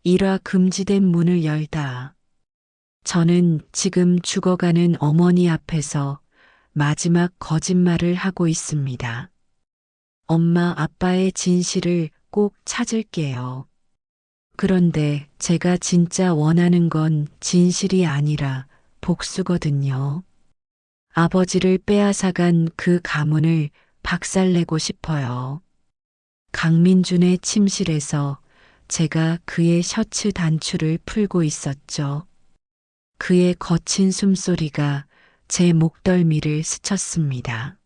일화 금지된 문을 열다. 저는 지금 죽어가는 어머니 앞에서 마지막 거짓말을 하고 있습니다. 엄마, 아빠의 진실을 꼭 찾을게요. 그런데 제가 진짜 원하는 건 진실이 아니라 복수거든요. 아버지를 빼앗아간 그 가문을 박살내고 싶어요. 강민준의 침실에서 제가 그의 셔츠 단추를 풀고 있었죠. 그의 거친 숨소리가 제 목덜미를 스쳤습니다.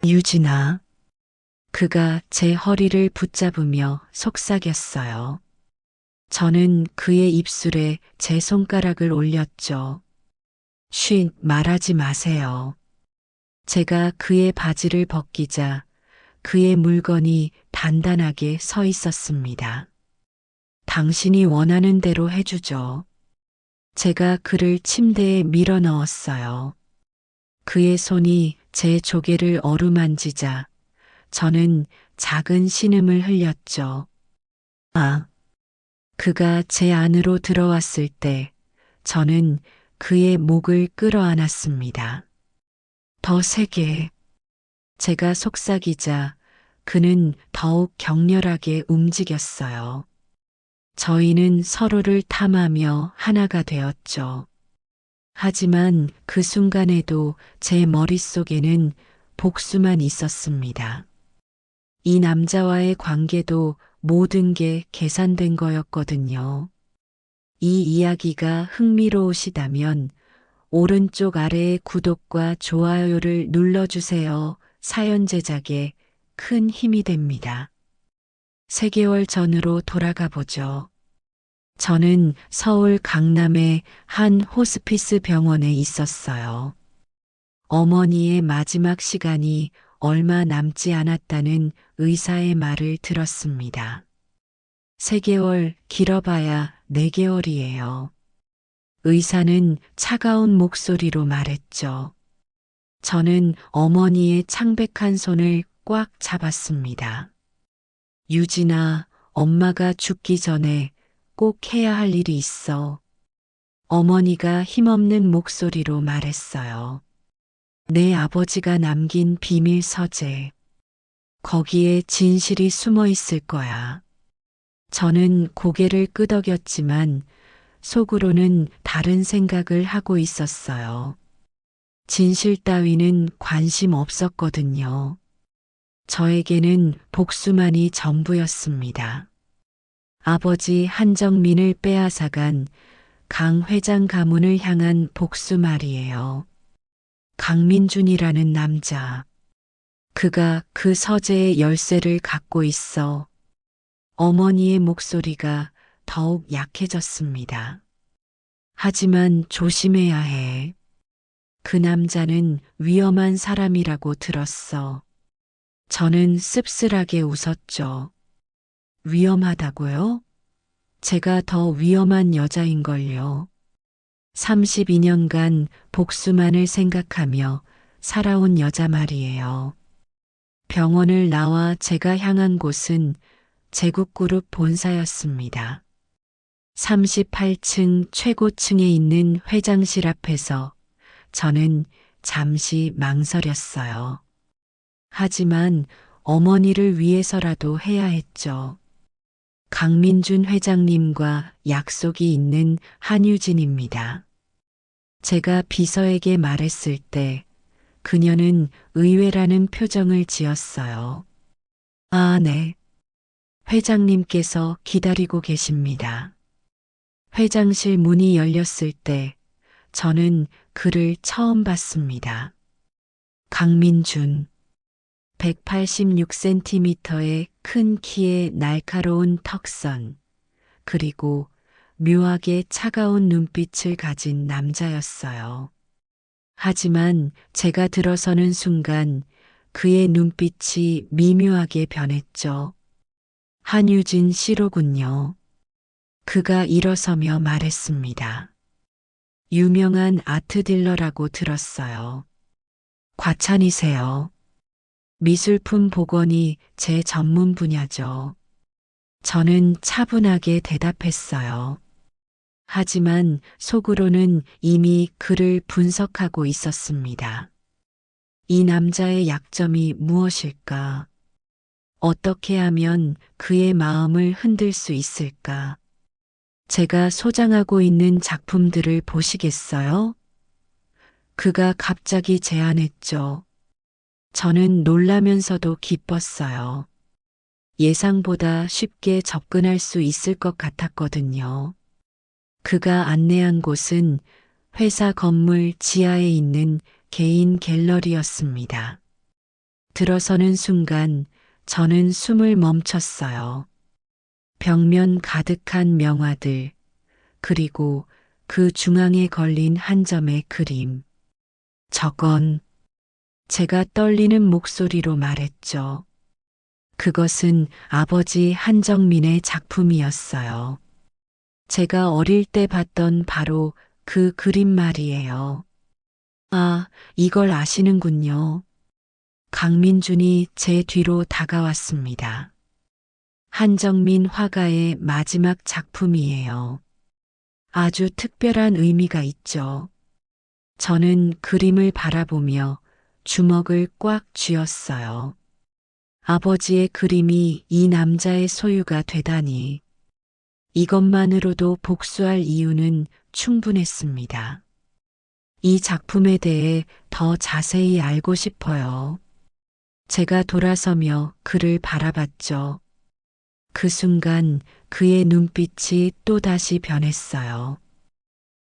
유진아. 그가 제 허리를 붙잡으며 속삭였어요. 저는 그의 입술에 제 손가락을 올렸죠. 쉿, 말하지 마세요. 제가 그의 바지를 벗기자 그의 물건이 단단하게 서 있었습니다. 당신이 원하는 대로 해주죠. 제가 그를 침대에 밀어 넣었어요. 그의 손이 제 조개를 어루만지자 저는 작은 신음을 흘렸죠. 아, 그가 제 안으로 들어왔을 때 저는 그의 목을 끌어안았습니다. 더 세게. 제가 속삭이자 그는 더욱 격렬하게 움직였어요. 저희는 서로를 탐하며 하나가 되었죠. 하지만 그 순간에도 제 머릿속에는 복수만 있었습니다. 이 남자와의 관계도 모든 게 계산된 거였거든요. 이 이야기가 흥미로우시다면 오른쪽 아래의 구독과 좋아요를 눌러주세요. 사연 제작에 큰 힘이 됩니다. 3개월 전으로 돌아가 보죠. 저는 서울 강남의 한 호스피스 병원에 있었어요. 어머니의 마지막 시간이 얼마 남지 않았다는 의사의 말을 들었습니다. 3개월, 길어봐야 4개월이에요. 의사는 차가운 목소리로 말했죠. 저는 어머니의 창백한 손을 꽉 잡았습니다. 유진아, 엄마가 죽기 전에 꼭 해야 할 일이 있어. 어머니가 힘없는 목소리로 말했어요. 내 아버지가 남긴 비밀 서재. 거기에 진실이 숨어 있을 거야. 저는 고개를 끄덕였지만 속으로는 다른 생각을 하고 있었어요. 진실 따위는 관심 없었거든요. 저에게는 복수만이 전부였습니다. 아버지 한정민을 빼앗아간 강 회장 가문을 향한 복수 말이에요. 강민준이라는 남자. 그가 그 서재의 열쇠를 갖고 있어. 어머니의 목소리가 더욱 약해졌습니다. 하지만 조심해야 해. 그 남자는 위험한 사람이라고 들었어. 저는 씁쓸하게 웃었죠. 위험하다고요? 제가 더 위험한 여자인걸요. 32년간 복수만을 생각하며 살아온 여자 말이에요. 병원을 나와 제가 향한 곳은 제국그룹 본사였습니다. 38층 최고층에 있는 회장실 앞에서 저는 잠시 망설였어요. 하지만 어머니를 위해서라도 해야 했죠. 강민준 회장님과 약속이 있는 한유진입니다. 제가 비서에게 말했을 때 그녀는 의외라는 표정을 지었어요. 아, 네. 회장님께서 기다리고 계십니다. 회장실 문이 열렸을 때 저는 그를 처음 봤습니다. 강민준. 186cm의 큰 키에 날카로운 턱선, 그리고 묘하게 차가운 눈빛을 가진 남자였어요. 하지만 제가 들어서는 순간 그의 눈빛이 미묘하게 변했죠. 한유진 씨로군요. 그가 일어서며 말했습니다. 유명한 아트 딜러라고 들었어요. 과찬이세요. 미술품 복원이 제 전문 분야죠. 저는 차분하게 대답했어요. 하지만 속으로는 이미 그를 분석하고 있었습니다. 이 남자의 약점이 무엇일까? 어떻게 하면 그의 마음을 흔들 수 있을까? 제가 소장하고 있는 작품들을 보시겠어요? 그가 갑자기 제안했죠. 저는 놀라면서도 기뻤어요. 예상보다 쉽게 접근할 수 있을 것 같았거든요. 그가 안내한 곳은 회사 건물 지하에 있는 개인 갤러리였습니다. 들어서는 순간 저는 숨을 멈췄어요. 벽면 가득한 명화들, 그리고 그 중앙에 걸린 한 점의 그림. 저건 제가 떨리는 목소리로 말했죠. 그것은 아버지 한정민의 작품이었어요. 제가 어릴 때 봤던 바로 그 그림 말이에요. 아, 이걸 아시는군요. 강민준이 제 뒤로 다가왔습니다. 한정민 화가의 마지막 작품이에요. 아주 특별한 의미가 있죠. 저는 그림을 바라보며 주먹을 꽉 쥐었어요. 아버지의 그림이 이 남자의 소유가 되다니. 이것만으로도 복수할 이유는 충분했습니다. 이 작품에 대해 더 자세히 알고 싶어요. 제가 돌아서며 그를 바라봤죠. 그 순간 그의 눈빛이 또다시 변했어요.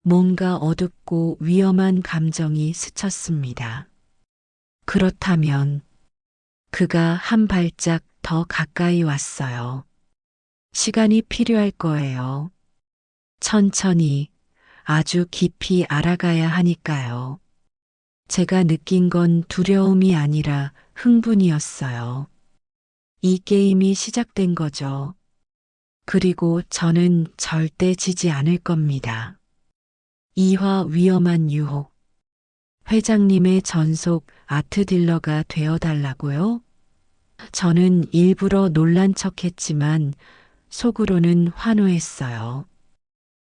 뭔가 어둡고 위험한 감정이 스쳤습니다. 그렇다면 그가 한 발짝 더 가까이 왔어요. 시간이 필요할 거예요. 천천히, 아주 깊이 알아가야 하니까요. 제가 느낀 건 두려움이 아니라 흥분이었어요. 이 게임이 시작된 거죠. 그리고 저는 절대 지지 않을 겁니다. 이화 위험한 유혹. 회장님의 전속 아트 딜러가 되어달라고요? 저는 일부러 놀란 척 했지만 속으로는 환호했어요.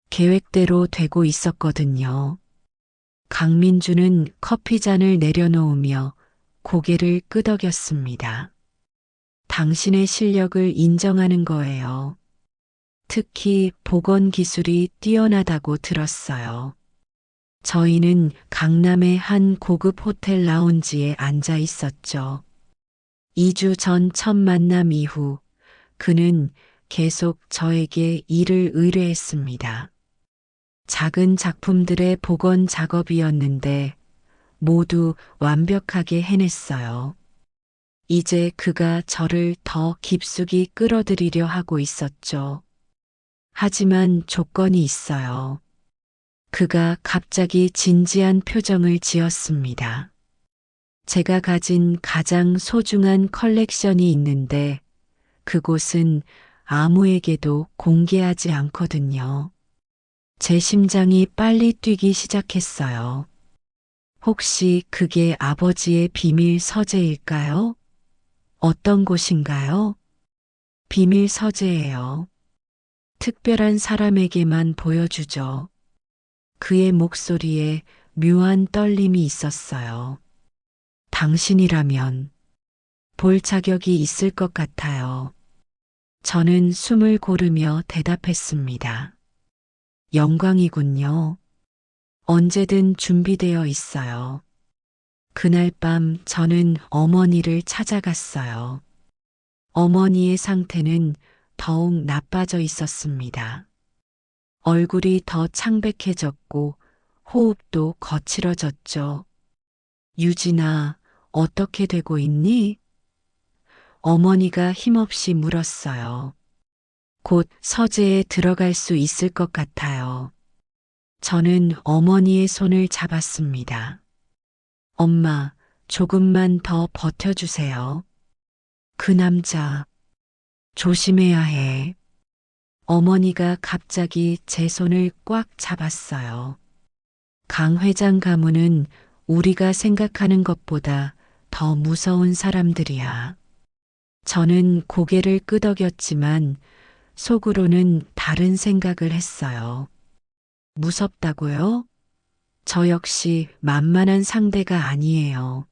계획대로 되고 있었거든요. 강민주는 커피잔을 내려놓으며 고개를 끄덕였습니다. 당신의 실력을 인정하는 거예요. 특히 복원 기술이 뛰어나다고 들었어요. 저희는 강남의 한 고급 호텔 라운지에 앉아 있었죠. 2주 전 첫 만남 이후 그는 계속 저에게 일을 의뢰했습니다. 작은 작품들의 복원 작업이었는데 모두 완벽하게 해냈어요. 이제 그가 저를 더 깊숙이 끌어들이려 하고 있었죠. 하지만 조건이 있어요. 그가 갑자기 진지한 표정을 지었습니다. 제가 가진 가장 소중한 컬렉션이 있는데 그곳은 아무에게도 공개하지 않거든요. 제 심장이 빨리 뛰기 시작했어요. 혹시 그게 아버지의 비밀 서재일까요? 어떤 곳인가요? 비밀 서재예요. 특별한 사람에게만 보여주죠. 그의 목소리에 묘한 떨림이 있었어요. 당신이라면 볼 자격이 있을 것 같아요. 저는 숨을 고르며 대답했습니다. 영광이군요. 언제든 준비되어 있어요. 그날 밤 저는 어머니를 찾아갔어요. 어머니의 상태는 더욱 나빠져 있었습니다. 얼굴이 더 창백해졌고 호흡도 거칠어졌죠. 유진아, 어떻게 되고 있니? 어머니가 힘없이 물었어요. 곧 서재에 들어갈 수 있을 것 같아요. 저는 어머니의 손을 잡았습니다. 엄마, 조금만 더 버텨주세요. 그 남자, 조심해야 해. 어머니가 갑자기 제 손을 꽉 잡았어요. 강 회장 가문은 우리가 생각하는 것보다 더 무서운 사람들이야. 저는 고개를 끄덕였지만 속으로는 다른 생각을 했어요. 무섭다고요? 저 역시 만만한 상대가 아니에요.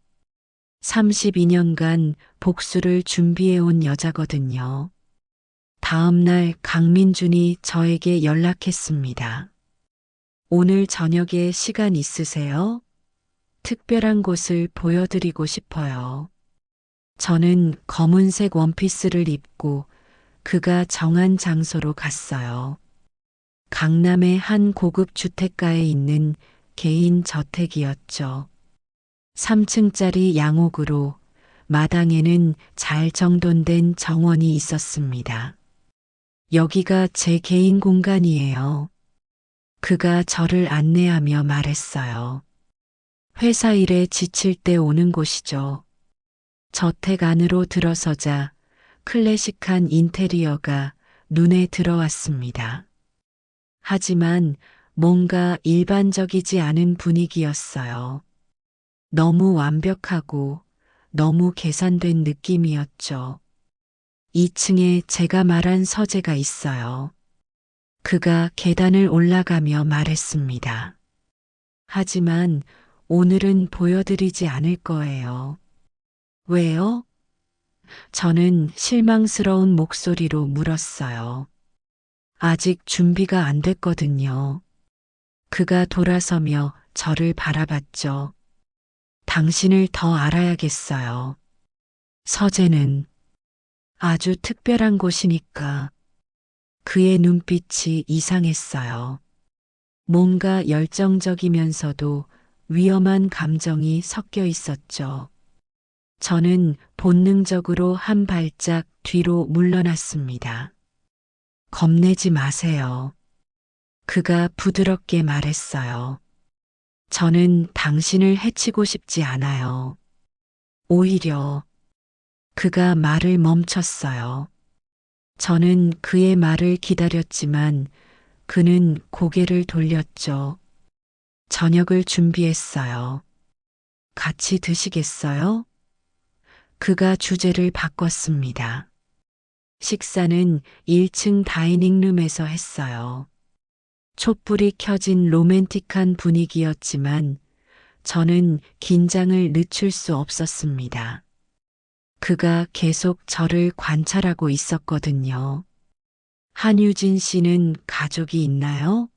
32년간 복수를 준비해온 여자거든요. 다음 날 강민준이 저에게 연락했습니다. 오늘 저녁에 시간 있으세요? 특별한 곳을 보여드리고 싶어요. 저는 검은색 원피스를 입고 그가 정한 장소로 갔어요. 강남의 한 고급 주택가에 있는 개인 저택이었죠. 3층짜리 양옥으로 마당에는 잘 정돈된 정원이 있었습니다. 여기가 제 개인 공간이에요. 그가 저를 안내하며 말했어요. 회사 일에 지칠 때 오는 곳이죠. 저택 안으로 들어서자 클래식한 인테리어가 눈에 들어왔습니다. 하지만 뭔가 일반적이지 않은 분위기였어요. 너무 완벽하고 너무 계산된 느낌이었죠. 2층에 제가 말한 서재가 있어요. 그가 계단을 올라가며 말했습니다. 하지만 오늘은 보여드리지 않을 거예요. 왜요? 저는 실망스러운 목소리로 물었어요. 아직 준비가 안 됐거든요. 그가 돌아서며 저를 바라봤죠. 당신을 더 알아야겠어요. 서재는 아주 특별한 곳이니까. 그의 눈빛이 이상했어요. 뭔가 열정적이면서도 위험한 감정이 섞여 있었죠. 저는 본능적으로 한 발짝 뒤로 물러났습니다. 겁내지 마세요. 그가 부드럽게 말했어요. 저는 당신을 해치고 싶지 않아요. 오히려 그가 말을 멈췄어요. 저는 그의 말을 기다렸지만 그는 고개를 돌렸죠. 저녁을 준비했어요. 같이 드시겠어요? 그가 주제를 바꿨습니다. 식사는 1층 다이닝룸에서 했어요. 촛불이 켜진 로맨틱한 분위기였지만 저는 긴장을 늦출 수 없었습니다. 그가 계속 저를 관찰하고 있었거든요. 한유진 씨는 가족이 있나요?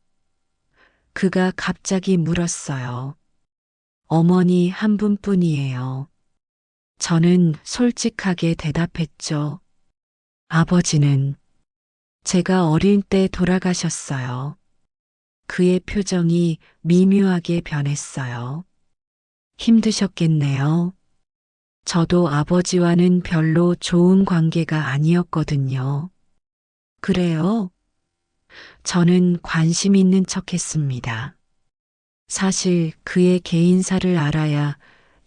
그가 갑자기 물었어요. 어머니 한 분뿐이에요. 저는 솔직하게 대답했죠. 아버지는 제가 어릴 때 돌아가셨어요. 그의 표정이 미묘하게 변했어요. 힘드셨겠네요. 저도 아버지와는 별로 좋은 관계가 아니었거든요. 그래요? 저는 관심 있는 척 했습니다. 사실 그의 개인사를 알아야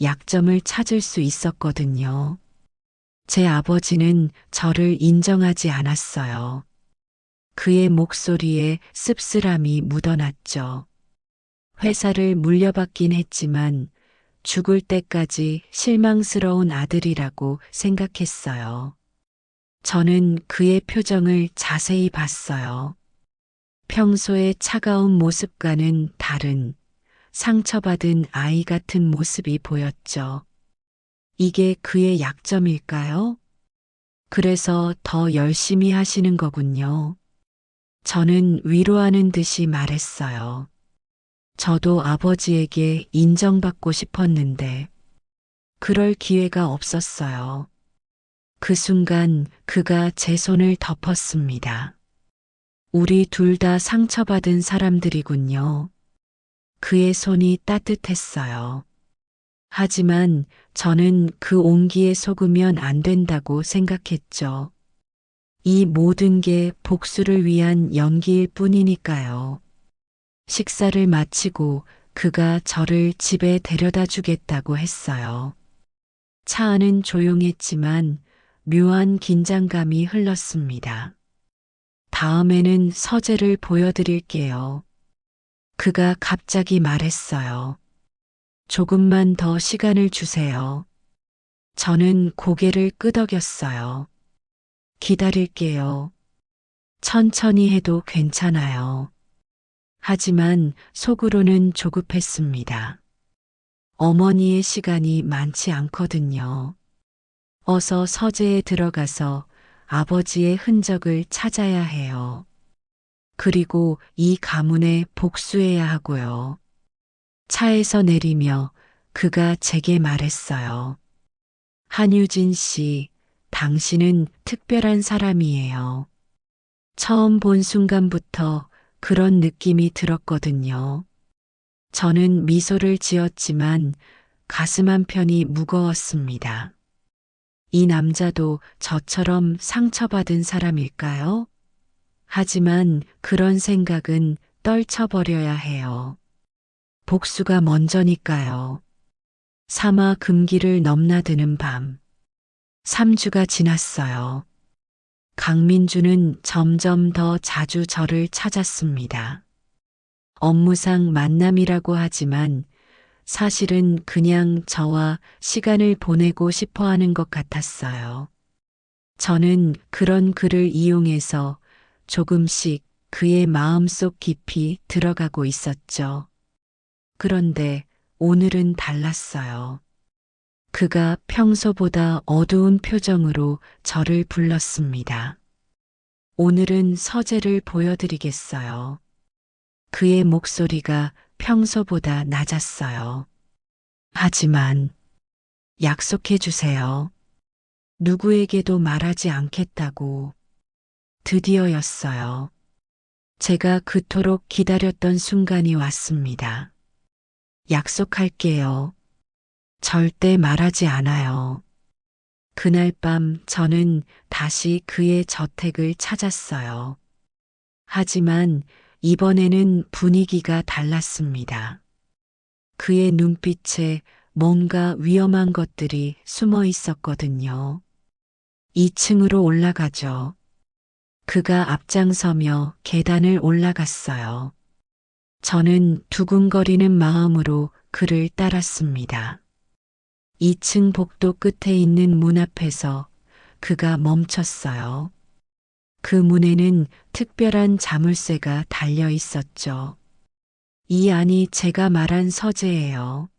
약점을 찾을 수 있었거든요. 제 아버지는 저를 인정하지 않았어요. 그의 목소리에 씁쓸함이 묻어났죠. 회사를 물려받긴 했지만 죽을 때까지 실망스러운 아들이라고 생각했어요. 저는 그의 표정을 자세히 봤어요. 평소의 차가운 모습과는 다른 상처받은 아이 같은 모습이 보였죠. 이게 그의 약점일까요? 그래서 더 열심히 하시는 거군요. 저는 위로하는 듯이 말했어요. 저도 아버지에게 인정받고 싶었는데 그럴 기회가 없었어요. 그 순간 그가 제 손을 덮었습니다. 우리 둘 다 상처받은 사람들이군요. 그의 손이 따뜻했어요. 하지만 저는 그 온기에 속으면 안 된다고 생각했죠. 이 모든 게 복수를 위한 연기일 뿐이니까요. 식사를 마치고 그가 저를 집에 데려다 주겠다고 했어요. 차 안은 조용했지만 묘한 긴장감이 흘렀습니다. 다음에는 서재를 보여드릴게요. 그가 갑자기 말했어요. 조금만 더 시간을 주세요. 저는 고개를 끄덕였어요. 기다릴게요. 천천히 해도 괜찮아요. 하지만 속으로는 조급했습니다. 어머니의 시간이 많지 않거든요. 어서 서재에 들어가서 아버지의 흔적을 찾아야 해요. 그리고 이 가문에 복수해야 하고요. 차에서 내리며 그가 제게 말했어요. 한유진 씨, 당신은 특별한 사람이에요. 처음 본 순간부터 그런 느낌이 들었거든요. 저는 미소를 지었지만 가슴 한편이 무거웠습니다. 이 남자도 저처럼 상처받은 사람일까요? 하지만 그런 생각은 떨쳐버려야 해요. 복수가 먼저니까요. 사마 금기를 넘나드는 밤. 3주가 지났어요. 강민주는 점점 더 자주 저를 찾았습니다. 업무상 만남이라고 하지만 사실은 그냥 저와 시간을 보내고 싶어 하는 것 같았어요. 저는 그런 그를 이용해서 조금씩 그의 마음속 깊이 들어가고 있었죠. 그런데 오늘은 달랐어요. 그가 평소보다 어두운 표정으로 저를 불렀습니다. 오늘은 서재를 보여드리겠어요. 그의 목소리가 평소보다 낮았어요. 하지만 약속해 주세요. 누구에게도 말하지 않겠다고. 드디어였어요. 제가 그토록 기다렸던 순간이 왔습니다. 약속할게요. 절대 말하지 않아요. 그날 밤 저는 다시 그의 저택을 찾았어요. 하지만 이번에는 분위기가 달랐습니다. 그의 눈빛에 뭔가 위험한 것들이 숨어 있었거든요. 2층으로 올라가죠. 그가 앞장서며 계단을 올라갔어요. 저는 두근거리는 마음으로 그를 따랐습니다. 2층 복도 끝에 있는 문 앞에서 그가 멈췄어요. 그 문에는 특별한 자물쇠가 달려 있었죠. 이 안이 제가 말한 서재예요.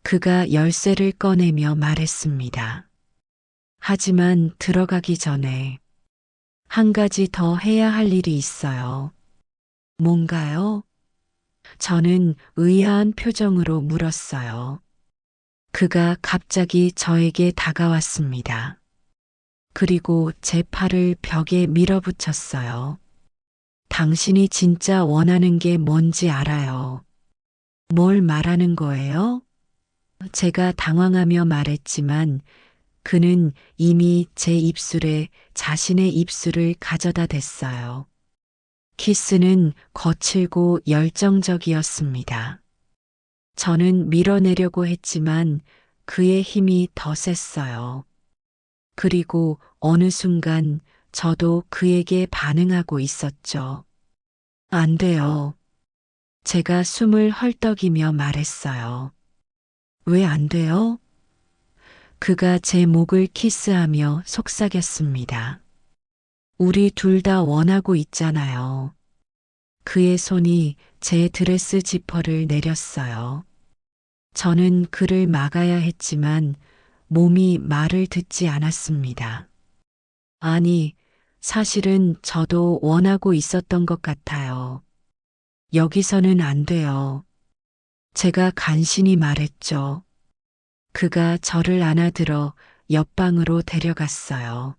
그가 열쇠를 꺼내며 말했습니다. 하지만 들어가기 전에 한 가지 더 해야 할 일이 있어요. 뭔가요? 저는 의아한 표정으로 물었어요. 그가 갑자기 저에게 다가왔습니다. 그리고 제 팔을 벽에 밀어붙였어요. 당신이 진짜 원하는 게 뭔지 알아요. 뭘 말하는 거예요? 제가 당황하며 말했지만 그는 이미 제 입술에 자신의 입술을 가져다 댔어요. 키스는 거칠고 열정적이었습니다. 저는 밀어내려고 했지만 그의 힘이 더 셌어요. 그리고 어느 순간 저도 그에게 반응하고 있었죠. 안 돼요. 제가 숨을 헐떡이며 말했어요. 왜 안 돼요? 그가 제 목을 키스하며 속삭였습니다. 우리 둘 다 원하고 있잖아요. 그의 손이 제 드레스 지퍼를 내렸어요. 저는 그를 막아야 했지만 몸이 말을 듣지 않았습니다. 아니, 사실은 저도 원하고 있었던 것 같아요. 여기서는 안 돼요. 제가 간신히 말했죠. 그가 저를 안아들어 옆방으로 데려갔어요.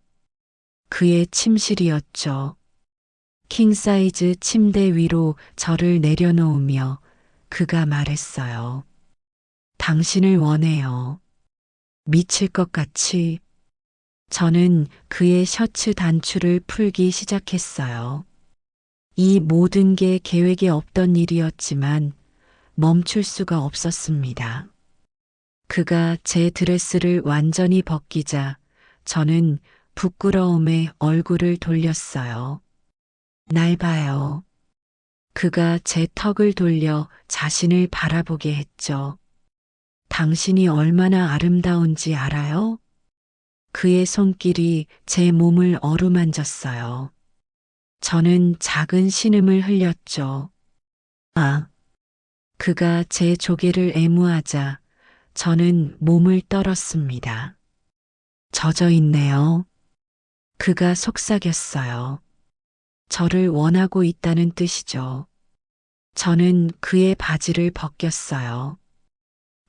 그의 침실이었죠. 킹사이즈 침대 위로 저를 내려놓으며 그가 말했어요. 당신을 원해요. 미칠 것 같이. 저는 그의 셔츠 단추를 풀기 시작했어요. 이 모든 게 계획에 없던 일이었지만 멈출 수가 없었습니다. 그가 제 드레스를 완전히 벗기자 저는 부끄러움에 얼굴을 돌렸어요. 날 봐요. 그가 제 턱을 돌려 자신을 바라보게 했죠. 당신이 얼마나 아름다운지 알아요? 그의 손길이 제 몸을 어루만졌어요. 저는 작은 신음을 흘렸죠. 아, 그가 제 조개를 애무하자 저는 몸을 떨었습니다. 젖어 있네요. 그가 속삭였어요. 저를 원하고 있다는 뜻이죠. 저는 그의 바지를 벗겼어요.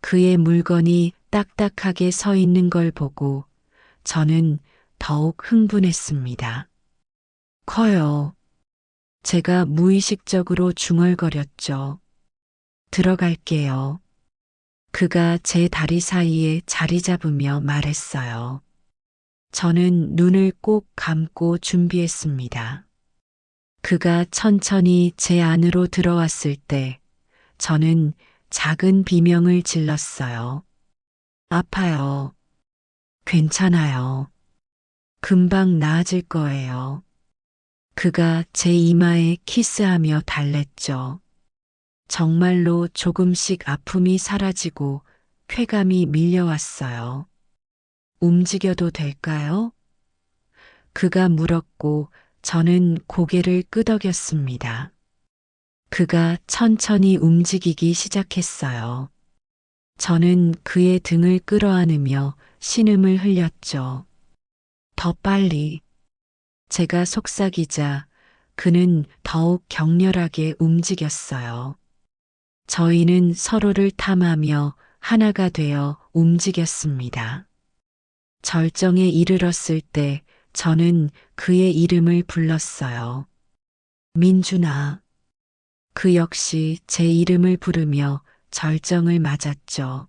그의 물건이 딱딱하게 서 있는 걸 보고 저는 더욱 흥분했습니다. 커요. 제가 무의식적으로 중얼거렸죠. 들어갈게요. 그가 제 다리 사이에 자리 잡으며 말했어요. 저는 눈을 꼭 감고 준비했습니다. 그가 천천히 제 안으로 들어왔을 때 저는 작은 비명을 질렀어요. 아파요. 괜찮아요. 금방 나아질 거예요. 그가 제 이마에 키스하며 달랬죠. 정말로 조금씩 아픔이 사라지고 쾌감이 밀려왔어요. 움직여도 될까요? 그가 물었고 저는 고개를 끄덕였습니다. 그가 천천히 움직이기 시작했어요. 저는 그의 등을 끌어안으며 신음을 흘렸죠. 더 빨리. 제가 속삭이자 그는 더욱 격렬하게 움직였어요. 저희는 서로를 탐하며 하나가 되어 움직였습니다. 절정에 이르렀을 때 저는 그의 이름을 불렀어요. 민준아. 그 역시 제 이름을 부르며 절정을 맞았죠.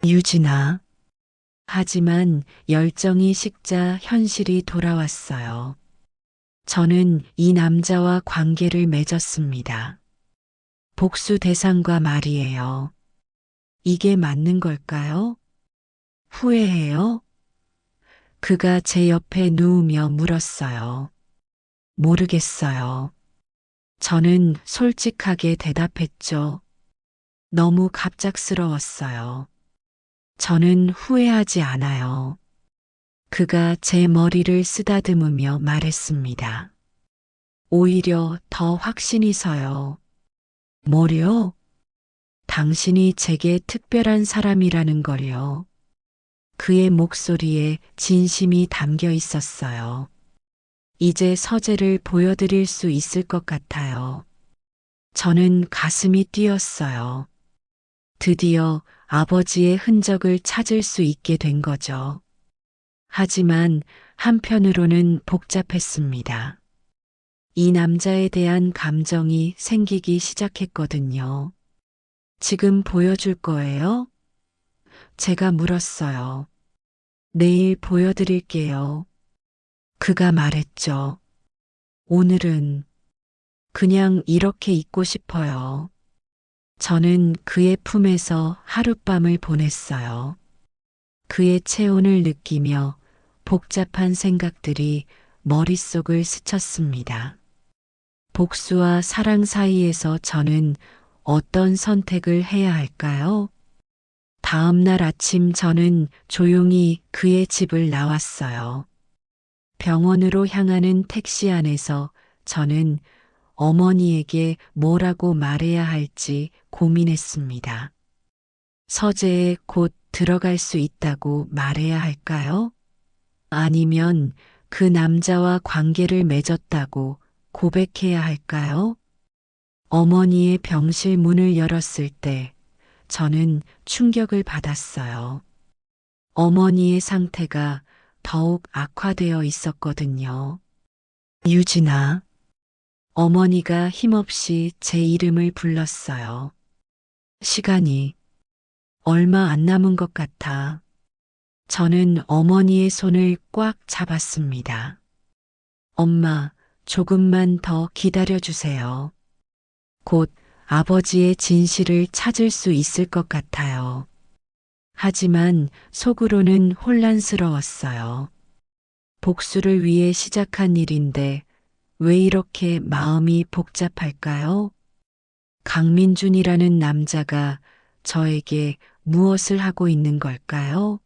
유진아. 하지만 열정이 식자 현실이 돌아왔어요. 저는 이 남자와 관계를 맺었습니다. 복수 대상과 말이에요. 이게 맞는 걸까요? 후회해요? 그가 제 옆에 누우며 물었어요. 모르겠어요. 저는 솔직하게 대답했죠. 너무 갑작스러웠어요. 저는 후회하지 않아요. 그가 제 머리를 쓰다듬으며 말했습니다. 오히려 더 확신이 서요. 뭐요? 당신이 제게 특별한 사람이라는 걸요. 그의 목소리에 진심이 담겨 있었어요. 이제 서재를 보여드릴 수 있을 것 같아요. 저는 가슴이 뛰었어요. 드디어 아버지의 흔적을 찾을 수 있게 된 거죠. 하지만 한편으로는 복잡했습니다. 이 남자에 대한 감정이 생기기 시작했거든요. 지금 보여줄 거예요? 제가 물었어요. 내일 보여드릴게요. 그가 말했죠. 오늘은 그냥 이렇게 있고 싶어요. 저는 그의 품에서 하룻밤을 보냈어요. 그의 체온을 느끼며 복잡한 생각들이 머릿속을 스쳤습니다. 복수와 사랑 사이에서 저는 어떤 선택을 해야 할까요? 다음 날 아침 저는 조용히 그의 집을 나왔어요. 병원으로 향하는 택시 안에서 저는 어머니에게 뭐라고 말해야 할지 고민했습니다. 서재에 곧 들어갈 수 있다고 말해야 할까요? 아니면 그 남자와 관계를 맺었다고 고백해야 할까요? 어머니의 병실 문을 열었을 때 저는 충격을 받았어요. 어머니의 상태가 더욱 악화되어 있었거든요. 유진아. 어머니가 힘없이 제 이름을 불렀어요. 시간이 얼마 안 남은 것 같아. 저는 어머니의 손을 꽉 잡았습니다. 엄마, 조금만 더 기다려 주세요. 곧 아버지의 진실을 찾을 수 있을 것 같아요. 하지만 속으로는 혼란스러웠어요. 복수를 위해 시작한 일인데 왜 이렇게 마음이 복잡할까요? 강민준이라는 남자가 저에게 무엇을 하고 있는 걸까요?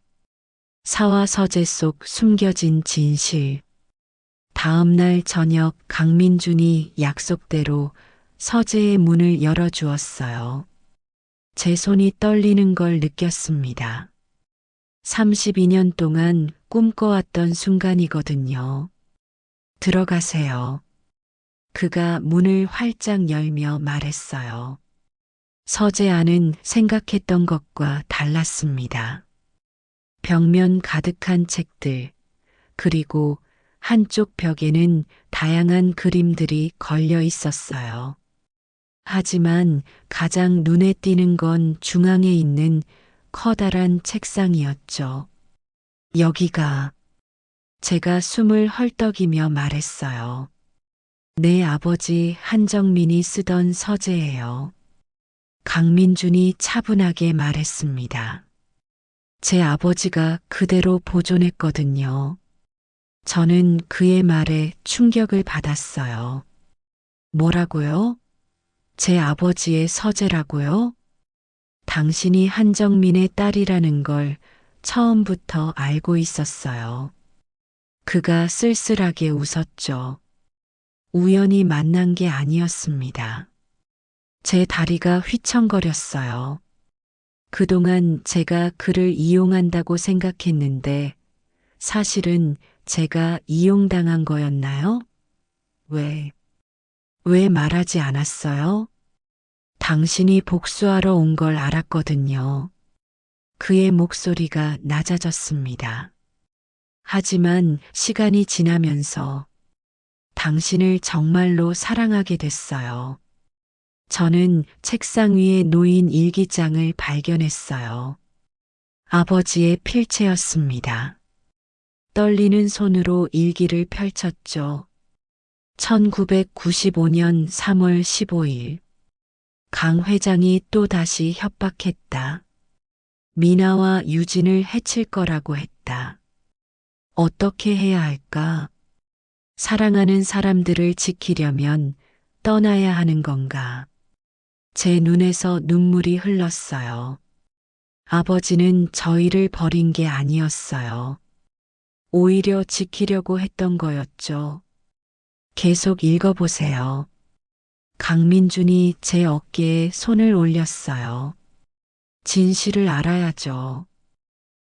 사화 서재 속 숨겨진 진실. 다음 날 저녁 강민준이 약속대로 서재의 문을 열어주었어요. 제 손이 떨리는 걸 느꼈습니다. 32년 동안 꿈꿔왔던 순간이거든요. 들어가세요. 그가 문을 활짝 열며 말했어요. 서재 안은 생각했던 것과 달랐습니다. 벽면 가득한 책들, 그리고 한쪽 벽에는 다양한 그림들이 걸려 있었어요. 하지만 가장 눈에 띄는 건 중앙에 있는 커다란 책상이었죠. 여기가 제가 숨을 헐떡이며 말했어요. 내 아버지 한정민이 쓰던 서재예요. 강민준이 차분하게 말했습니다. 제 아버지가 그대로 보존했거든요. 저는 그의 말에 충격을 받았어요. 뭐라고요? 제 아버지의 서재라고요? 당신이 한정민의 딸이라는 걸 처음부터 알고 있었어요. 그가 쓸쓸하게 웃었죠. 우연히 만난 게 아니었습니다. 제 다리가 휘청거렸어요. 그동안 제가 그를 이용한다고 생각했는데 사실은 제가 이용당한 거였나요? 왜 말하지 않았어요? 당신이 복수하러 온 걸 알았거든요. 그의 목소리가 낮아졌습니다. 하지만 시간이 지나면서 당신을 정말로 사랑하게 됐어요. 저는 책상 위에 놓인 일기장을 발견했어요. 아버지의 필체였습니다. 떨리는 손으로 일기를 펼쳤죠. 1995년 3월 15일. 강 회장이 또 다시 협박했다. 미나와 유진을 해칠 거라고 했다. 어떻게 해야 할까? 사랑하는 사람들을 지키려면 떠나야 하는 건가? 제 눈에서 눈물이 흘렀어요. 아버지는 저희를 버린 게 아니었어요. 오히려 지키려고 했던 거였죠. 계속 읽어보세요. 강민준이 제 어깨에 손을 올렸어요. 진실을 알아야죠.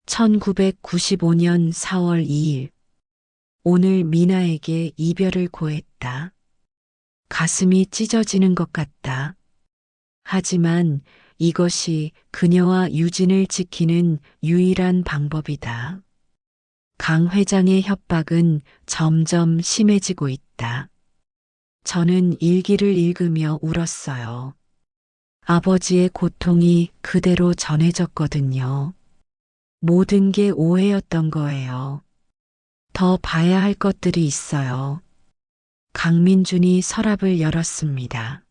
1995년 4월 2일. 오늘 미나에게 이별을 고했다. 가슴이 찢어지는 것 같다. 하지만 이것이 그녀와 유진을 지키는 유일한 방법이다. 강 회장의 협박은 점점 심해지고 있다. 저는 일기를 읽으며 울었어요. 아버지의 고통이 그대로 전해졌거든요. 모든 게 오해였던 거예요. 더 봐야 할 것들이 있어요. 강민준이 서랍을 열었습니다.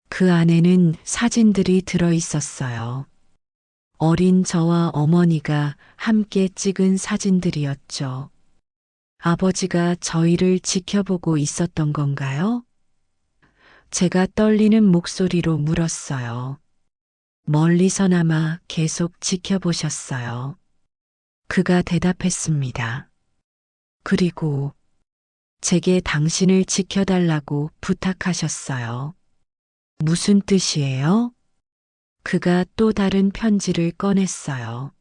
그 안에는 사진들이 들어 있었어요. 어린 저와 어머니가 함께 찍은 사진들이었죠. 아버지가 저희를 지켜보고 있었던 건가요? 제가 떨리는 목소리로 물었어요. 멀리서나마 계속 지켜보셨어요. 그가 대답했습니다. 그리고 제게 당신을 지켜달라고 부탁하셨어요. 무슨 뜻이에요? 그가 또 다른 편지를 꺼냈어요.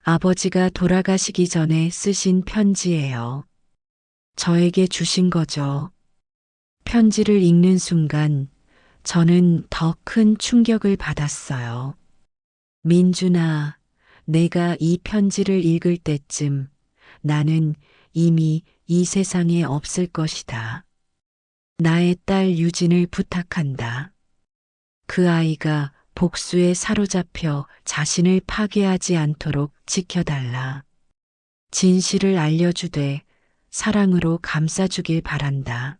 아버지가 돌아가시기 전에 쓰신 편지예요. 저에게 주신 거죠. 편지를 읽는 순간 저는 더 큰 충격을 받았어요. 민준아, 내가 이 편지를 읽을 때쯤 나는 이미 이 세상에 없을 것이다. 나의 딸 유진을 부탁한다. 그 아이가 복수에 사로잡혀 자신을 파괴하지 않도록 지켜달라. 진실을 알려주되 사랑으로 감싸주길 바란다.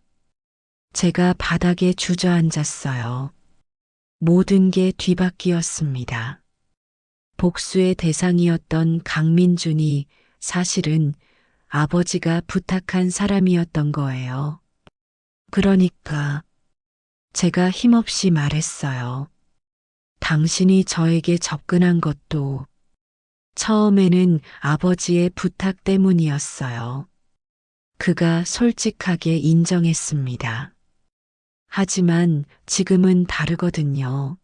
제가 바닥에 주저앉았어요. 모든 게 뒤바뀌었습니다. 복수의 대상이었던 강민준이 사실은 아버지가 부탁한 사람이었던 거예요. 그러니까 제가 힘없이 말했어요. 당신이 저에게 접근한 것도 처음에는 아버지의 부탁 때문이었어요. 그가 솔직하게 인정했습니다. 하지만 지금은 다르거든요.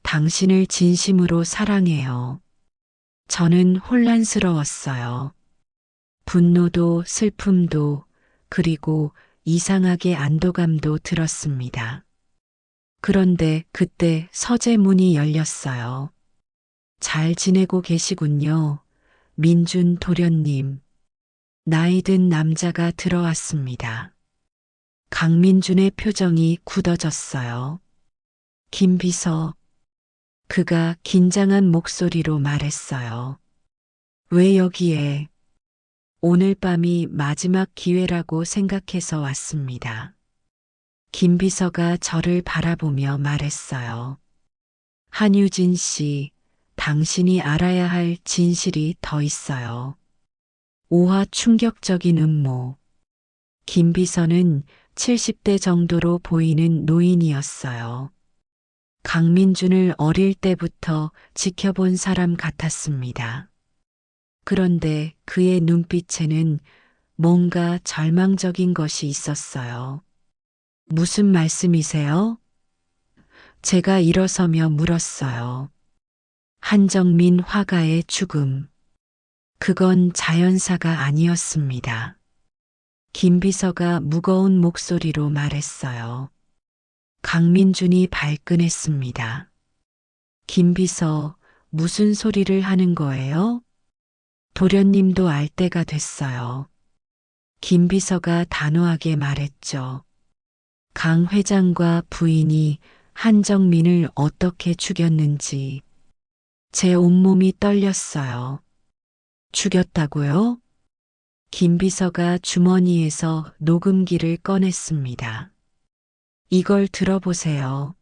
당신을 진심으로 사랑해요. 저는 혼란스러웠어요. 분노도 슬픔도 그리고 이상하게 안도감도 들었습니다. 그런데 그때 서재 문이 열렸어요. 잘 지내고 계시군요. 민준 도련님. 나이 든 남자가 들어왔습니다. 강민준의 표정이 굳어졌어요. 김 비서. 그가 긴장한 목소리로 말했어요. 왜 여기에? 오늘 밤이 마지막 기회라고 생각해서 왔습니다. 김 비서가 저를 바라보며 말했어요. 한유진 씨, 당신이 알아야 할 진실이 더 있어요. 오화 충격적인 음모. 김 비서는 70대 정도로 보이는 노인이었어요. 강민준을 어릴 때부터 지켜본 사람 같았습니다. 그런데 그의 눈빛에는 뭔가 절망적인 것이 있었어요. 무슨 말씀이세요? 제가 일어서며 물었어요. 한정민 화가의 죽음. 그건 자연사가 아니었습니다. 김 비서가 무거운 목소리로 말했어요. 강민준이 발끈했습니다. 김 비서, 무슨 소리를 하는 거예요? 도련님도 알 때가 됐어요. 김 비서가 단호하게 말했죠. 강 회장과 부인이 한정민을 어떻게 죽였는지. 제 온몸이 떨렸어요. 죽였다고요? 김 비서가 주머니에서 녹음기를 꺼냈습니다. 이걸 들어보세요.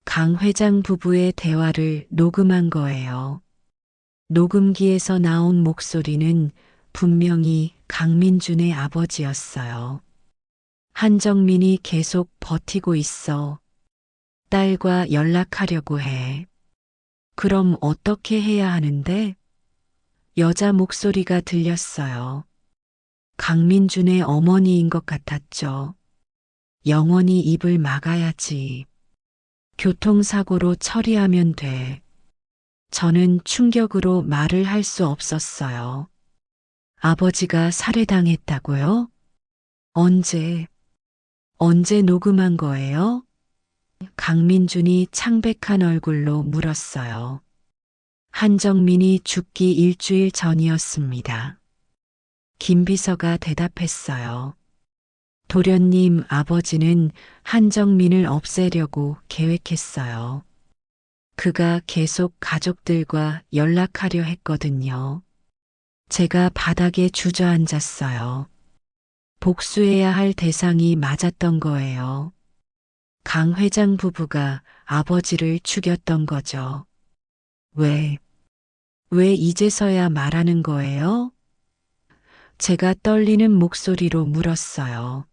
강 회장 부부의 대화를 녹음한 거예요. 녹음기에서 나온 목소리는 분명히 강민준의 아버지였어요. 한정민이 계속 버티고 있어. 딸과 연락하려고 해. 그럼 어떻게 해야 하는데? 여자 목소리가 들렸어요. 강민준의 어머니인 것 같았죠. 영원히 입을 막아야지. 교통사고로 처리하면 돼. 저는 충격으로 말을 할 수 없었어요. 아버지가 살해당했다고요? 언제 녹음한 거예요? 강민준이 창백한 얼굴로 물었어요. 한정민이 죽기 일주일 전이었습니다. 김 비서가 대답했어요. 도련님 아버지는 한정민을 없애려고 계획했어요. 그가 계속 가족들과 연락하려 했거든요. 제가 바닥에 주저앉았어요. 복수해야 할 대상이 맞았던 거예요. 강 회장 부부가 아버지를 죽였던 거죠. 왜 이제서야 말하는 거예요? 제가 떨리는 목소리로 물었어요.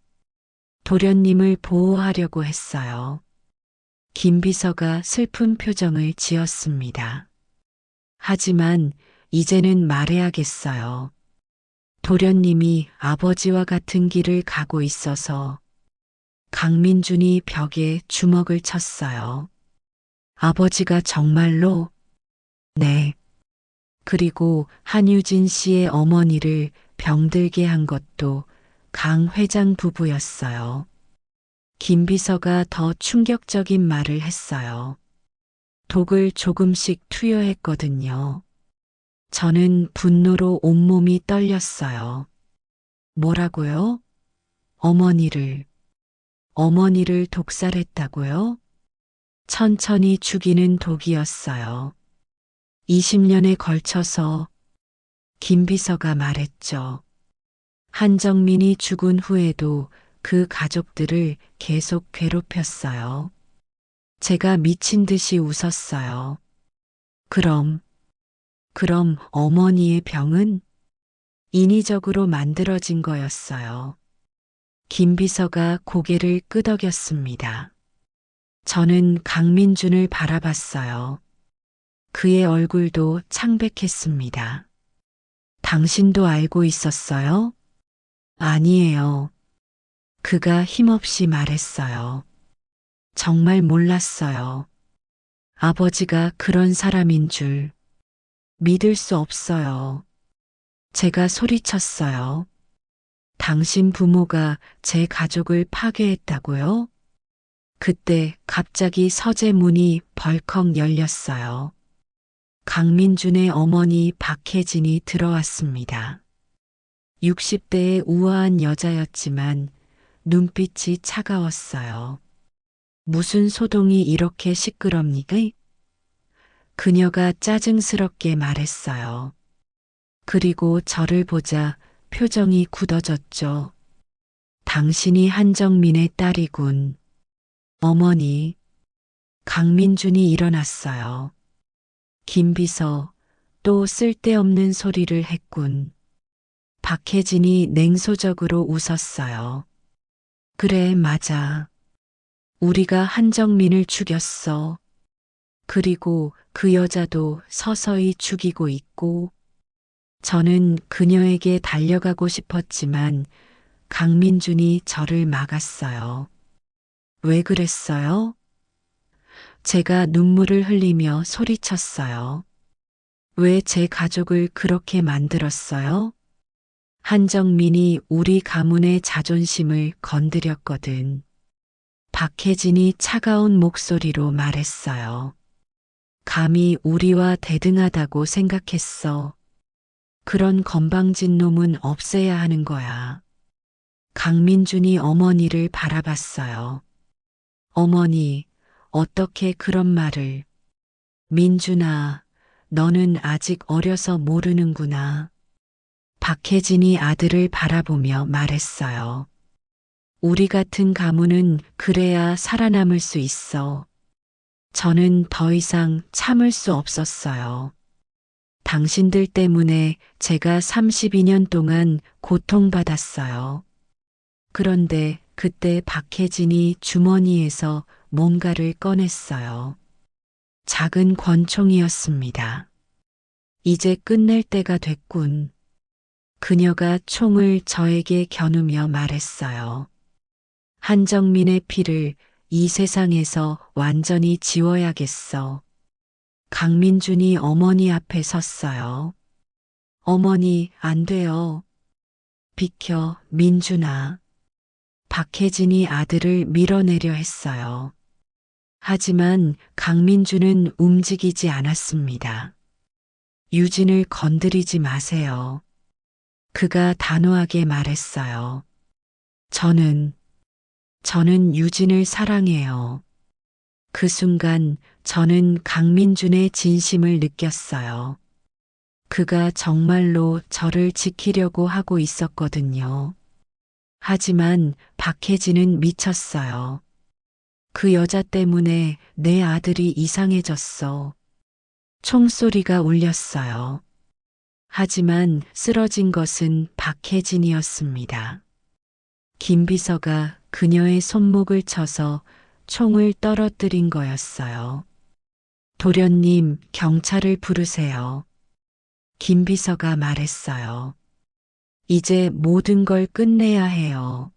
도련님을 보호하려고 했어요. 김 비서가 슬픈 표정을 지었습니다. 하지만 이제는 말해야겠어요. 도련님이 아버지와 같은 길을 가고 있어서. 강민준이 벽에 주먹을 쳤어요. 아버지가 정말로? 네. 그리고 한유진 씨의 어머니를 병들게 한 것도 강 회장 부부였어요. 김 비서가 더 충격적인 말을 했어요. 독을 조금씩 투여했거든요. 저는 분노로 온몸이 떨렸어요. 뭐라고요? 어머니를 독살했다고요? 천천히 죽이는 독이었어요. 20년에 걸쳐서. 김 비서가 말했죠. 한정민이 죽은 후에도 그 가족들을 계속 괴롭혔어요. 제가 미친 듯이 웃었어요. 그럼 어머니의 병은 인위적으로 만들어진 거였어요. 김 비서가 고개를 끄덕였습니다. 저는 강민준을 바라봤어요. 그의 얼굴도 창백했습니다. 당신도 알고 있었어요? 아니에요. 그가 힘없이 말했어요. 정말 몰랐어요. 아버지가 그런 사람인 줄 믿을 수 없어요. 제가 소리쳤어요. 당신 부모가 제 가족을 파괴했다고요? 그때 갑자기 서재 문이 벌컥 열렸어요. 강민준의 어머니 박혜진이 들어왔습니다. 60대의 우아한 여자였지만 눈빛이 차가웠어요. 무슨 소동이 이렇게 시끄럽니까? 그녀가 짜증스럽게 말했어요. 그리고 저를 보자 표정이 굳어졌죠. 당신이 한정민의 딸이군. 어머니, 강민준이 일어났어요. 김비서, 또 쓸데없는 소리를 했군. 박혜진이 냉소적으로 웃었어요. 그래, 맞아. 우리가 한정민을 죽였어. 그리고 그 여자도 서서히 죽이고 있고, 저는 그녀에게 달려가고 싶었지만 강민준이 저를 막았어요. 왜 그랬어요? 제가 눈물을 흘리며 소리쳤어요. 왜 제 가족을 그렇게 만들었어요? 한정민이 우리 가문의 자존심을 건드렸거든. 박혜진이 차가운 목소리로 말했어요. 감히 우리와 대등하다고 생각했어. 그런 건방진 놈은 없애야 하는 거야. 강민준이 어머니를 바라봤어요. 어머니, 어떻게 그런 말을. 민준아, 너는 아직 어려서 모르는구나. 박혜진이 아들을 바라보며 말했어요. 우리 같은 가문은 그래야 살아남을 수 있어. 저는 더 이상 참을 수 없었어요. 당신들 때문에 제가 32년 동안 고통받았어요. 그런데 그때 박혜진이 주머니에서 뭔가를 꺼냈어요. 작은 권총이었습니다. 이제 끝낼 때가 됐군. 그녀가 총을 저에게 겨누며 말했어요. 한정민의 피를 이 세상에서 완전히 지워야겠어. 강민준이 어머니 앞에 섰어요. 어머니, 안 돼요. 비켜, 민준아. 박혜진이 아들을 밀어내려 했어요. 하지만 강민준은 움직이지 않았습니다. 유진을 건드리지 마세요. 그가 단호하게 말했어요. 저는 유진을 사랑해요. 그 순간 저는 강민준의 진심을 느꼈어요. 그가 정말로 저를 지키려고 하고 있었거든요. 하지만 박혜진은 미쳤어요. 그 여자 때문에 내 아들이 이상해졌어. 총소리가 울렸어요. 하지만 쓰러진 것은 박혜진이었습니다. 김비서가 그녀의 손목을 쳐서 총을 떨어뜨린 거였어요. 도련님, 경찰을 부르세요. 김비서가 말했어요. 이제 모든 걸 끝내야 해요.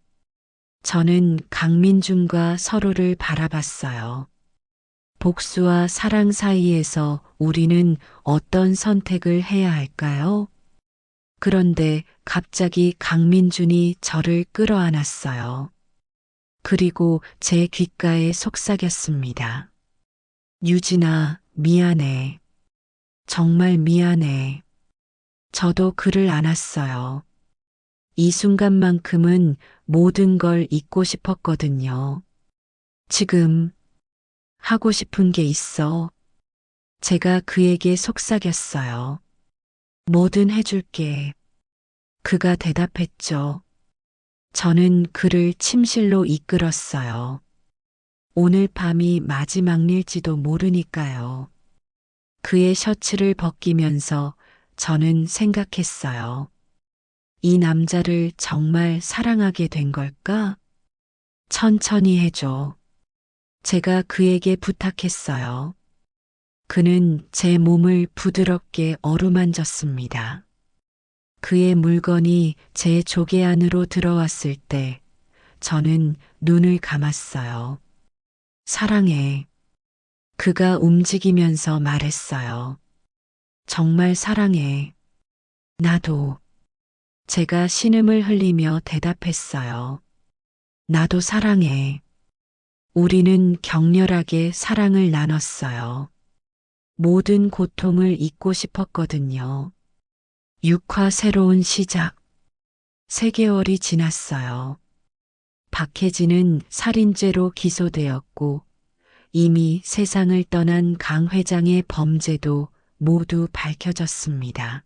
저는 강민준과 서로를 바라봤어요. 복수와 사랑 사이에서 우리는 어떤 선택을 해야 할까요? 그런데 갑자기 강민준이 저를 끌어안았어요. 그리고 제 귓가에 속삭였습니다. 유진아, 미안해. 정말 미안해. 저도 그를 안았어요. 이 순간만큼은 모든 걸 잊고 싶었거든요. 지금 하고 싶은 게 있어. 제가 그에게 속삭였어요. 뭐든 해줄게. 그가 대답했죠. 저는 그를 침실로 이끌었어요. 오늘 밤이 마지막일지도 모르니까요. 그의 셔츠를 벗기면서 저는 생각했어요. 이 남자를 정말 사랑하게 된 걸까? 천천히 해줘. 제가 그에게 부탁했어요. 그는 제 몸을 부드럽게 어루만졌습니다. 그의 물건이 제 조개 안으로 들어왔을 때 저는 눈을 감았어요. 사랑해. 그가 움직이면서 말했어요. 정말 사랑해. 나도. 제가 신음을 흘리며 대답했어요. 나도 사랑해. 우리는 격렬하게 사랑을 나눴어요. 모든 고통을 잊고 싶었거든요. 6화 새로운 시작. 3개월이 지났어요. 박혜진은 살인죄로 기소되었고 이미 세상을 떠난 강 회장의 범죄도 모두 밝혀졌습니다.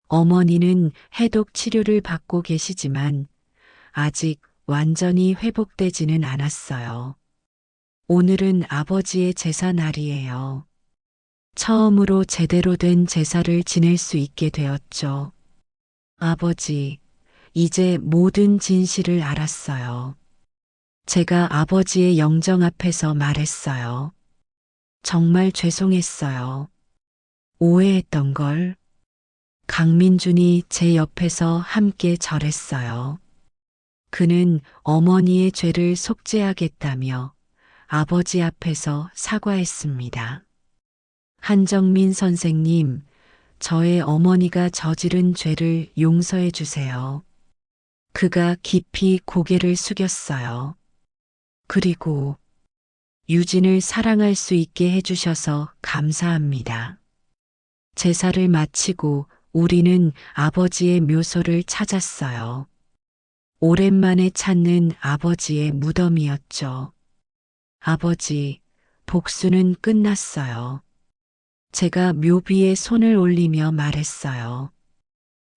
어머니는 해독 치료를 받고 계시지만 아직 완전히 회복되지는 않았어요. 오늘은 아버지의 제사 날이에요. 처음으로 제대로 된 제사를 지낼 수 있게 되었죠. 아버지, 이제 모든 진실을 알았어요. 제가 아버지의 영정 앞에서 말했어요. 정말 죄송했어요. 오해했던 걸. 강민준이 제 옆에서 함께 절했어요. 그는 어머니의 죄를 속죄하겠다며 아버지 앞에서 사과했습니다. 한정민 선생님, 저의 어머니가 저지른 죄를 용서해 주세요. 그가 깊이 고개를 숙였어요. 그리고 유진을 사랑할 수 있게 해주셔서 감사합니다. 제사를 마치고 우리는 아버지의 묘소를 찾았어요. 오랜만에 찾는 아버지의 무덤이었죠. 아버지, 복수는 끝났어요. 제가 묘비에 손을 올리며 말했어요.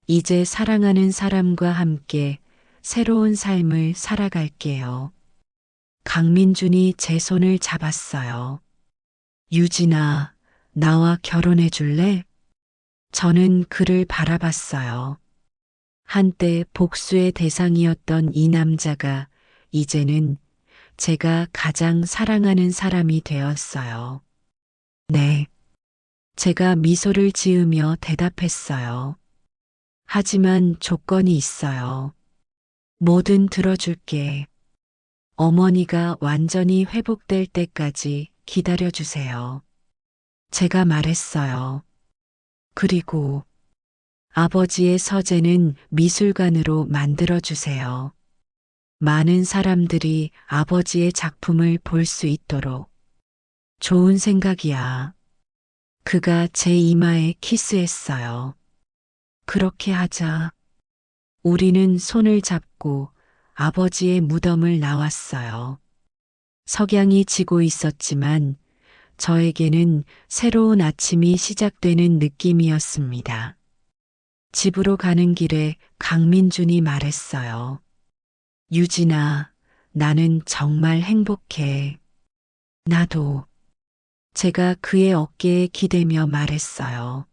이제 사랑하는 사람과 함께 새로운 삶을 살아갈게요. 강민준이 제 손을 잡았어요. 유진아, 나와 결혼해 줄래? 저는 그를 바라봤어요. 한때 복수의 대상이었던 이 남자가 이제는 제가 가장 사랑하는 사람이 되었어요. 네. 제가 미소를 지으며 대답했어요. 하지만 조건이 있어요. 뭐든 들어줄게. 어머니가 완전히 회복될 때까지 기다려주세요. 제가 말했어요. 그리고 아버지의 서재는 미술관으로 만들어주세요. 많은 사람들이 아버지의 작품을 볼 수 있도록. 좋은 생각이야. 그가 제 이마에 키스했어요. 그렇게 하자. 우리는 손을 잡고 아버지의 무덤을 나왔어요. 석양이 지고 있었지만 저에게는 새로운 아침이 시작되는 느낌이었습니다. 집으로 가는 길에 강민준이 말했어요. 유진아, 나는 정말 행복해. 나도. 제가 그의 어깨에 기대며 말했어요.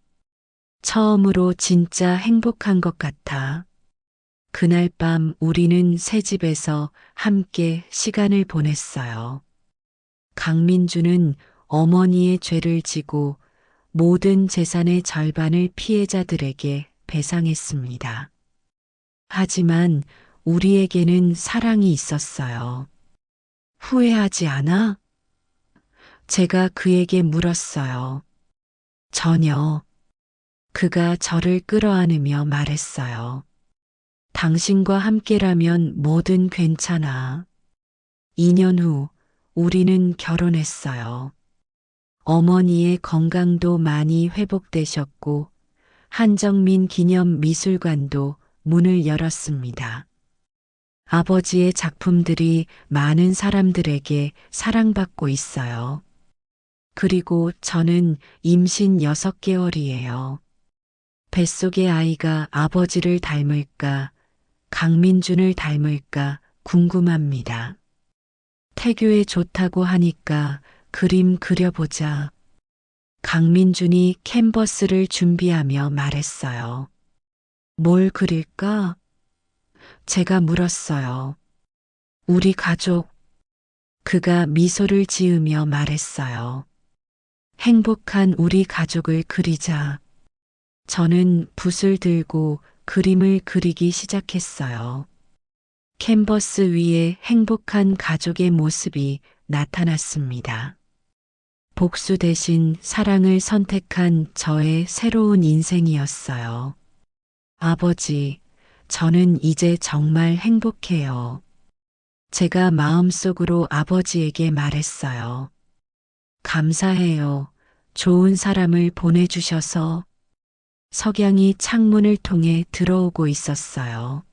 처음으로 진짜 행복한 것 같아. 그날 밤 우리는 새 집에서 함께 시간을 보냈어요. 강민주는 어머니의 죄를 지고 모든 재산의 절반을 피해자들에게 배상했습니다. 하지만 우리에게는 사랑이 있었어요. 후회하지 않아? 제가 그에게 물었어요. 전혀. 그가 저를 끌어안으며 말했어요. 당신과 함께라면 뭐든 괜찮아. 2년 후 우리는 결혼했어요. 어머니의 건강도 많이 회복되셨고 한정민 기념 미술관도 문을 열었습니다. 아버지의 작품들이 많은 사람들에게 사랑받고 있어요. 그리고 저는 임신 6개월이에요. 뱃속의 아이가 아버지를 닮을까, 강민준을 닮을까 궁금합니다. 태교에 좋다고 하니까 그림 그려보자. 강민준이 캔버스를 준비하며 말했어요. 뭘 그릴까? 제가 물었어요. 우리 가족. 그가 미소를 지으며 말했어요. 행복한 우리 가족을 그리자. 저는 붓을 들고 그림을 그리기 시작했어요. 캔버스 위에 행복한 가족의 모습이 나타났습니다. 복수 대신 사랑을 선택한 저의 새로운 인생이었어요. 아버지, 저는 이제 정말 행복해요. 제가 마음속으로 아버지에게 말했어요. 감사해요. 좋은 사람을 보내주셔서. 석양이 창문을 통해 들어오고 있었어요.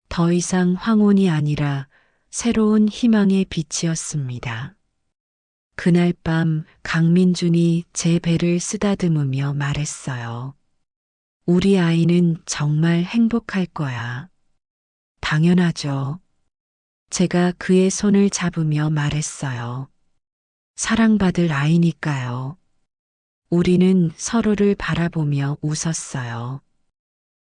더 이상 황혼이 아니라 새로운 희망의 빛이었습니다. 그날 밤 강민준이 제 배를 쓰다듬으며 말했어요. 우리 아이는 정말 행복할 거야. 당연하죠. 제가 그의 손을 잡으며 말했어요. 사랑받을 아이니까요. 우리는 서로를 바라보며 웃었어요.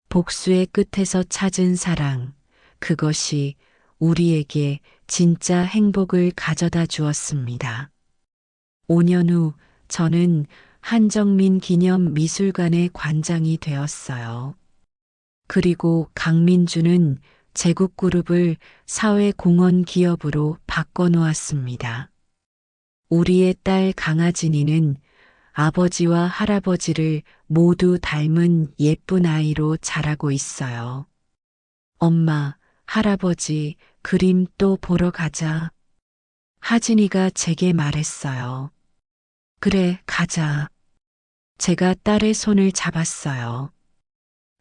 복수의 끝에서 찾은 사랑, 그것이 우리에게 진짜 행복을 가져다 주었습니다. 5년 후 저는 한정민 기념 미술관의 관장이 되었어요. 그리고 강민주는 제국그룹을 사회공헌 기업으로 바꿔놓았습니다. 우리의 딸 강아진이는 아버지와 할아버지를 모두 닮은 예쁜 아이로 자라고 있어요. 엄마, 할아버지, 그림 또 보러 가자. 하진이가 제게 말했어요. 그래, 가자. 제가 딸의 손을 잡았어요.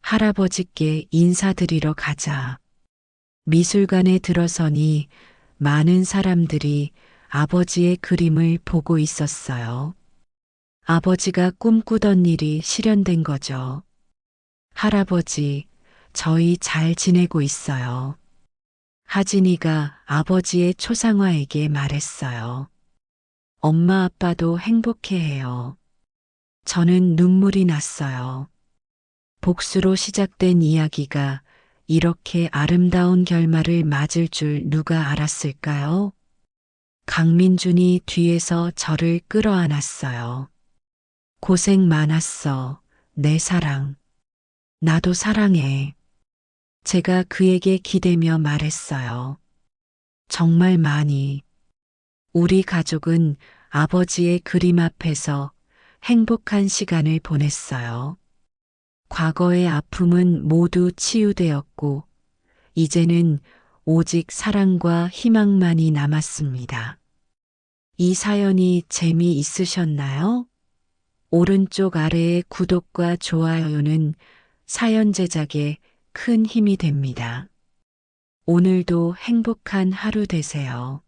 할아버지께 인사드리러 가자. 미술관에 들어서니 많은 사람들이 아버지의 그림을 보고 있었어요. 아버지가 꿈꾸던 일이 실현된 거죠. 할아버지, 저희 잘 지내고 있어요. 하진이가 아버지의 초상화에게 말했어요. 엄마 아빠도 행복해해요. 저는 눈물이 났어요. 복수로 시작된 이야기가 이렇게 아름다운 결말을 맞을 줄 누가 알았을까요? 강민준이 뒤에서 저를 끌어안았어요. 고생 많았어, 내 사랑. 나도 사랑해. 제가 그에게 기대며 말했어요. 정말 많이. 우리 가족은 아버지의 그림 앞에서 행복한 시간을 보냈어요. 과거의 아픔은 모두 치유되었고, 이제는 오직 사랑과 희망만이 남았습니다. 이 사연이 재미있으셨나요? 오른쪽 아래의 구독과 좋아요는 사연 제작에 큰 힘이 됩니다. 오늘도 행복한 하루 되세요.